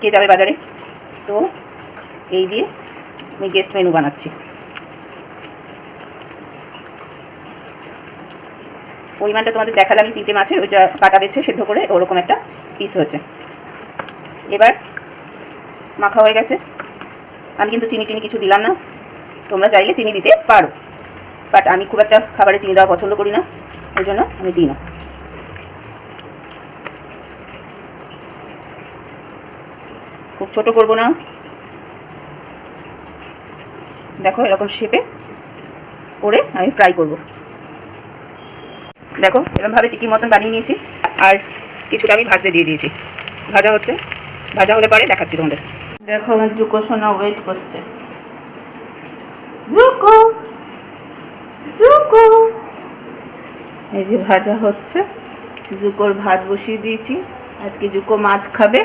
কে যাবে বাজারে, তো এই দিয়ে আমি গেস্ট মেনু বানাচ্ছি। পরিমাণটা তোমাদের দেখালাম, আমি 3টে মাছের ওইটা কাটা বেছে সেদ্ধ করে ওরকম একটা পিস হচ্ছে। এবার মাখা হয়ে গেছে, আমি কিন্তু চিনি টিনি কিছু দিলাম না, তোমরা চাইলে চিনি দিতে পারো, বাট আমি খুব একটা খাবারে চিনি দেওয়া পছন্দ করি না, ওই জন্য আমি দিই না। খুব ছোট করব না, দেখো এরকম শেপে করে আমি ফ্রাই করব। দেখো এরকমভাবে টিকির মতন বানিয়ে নিয়েছি, আর কিছুটা আমি ভাজতে দিয়ে দিয়েছি, ভাজা হচ্ছে, ভাজা হলে পরে দেখাচ্ছি তোমাদের। দেখো আমার জুকো সোনা ওয়েট করছে, জুকো জুকো, এই যে ভাজা হচ্ছে, জুকোর ভাত বসিয়ে দিয়েছি, আজকে জুকো মাছ খাবে।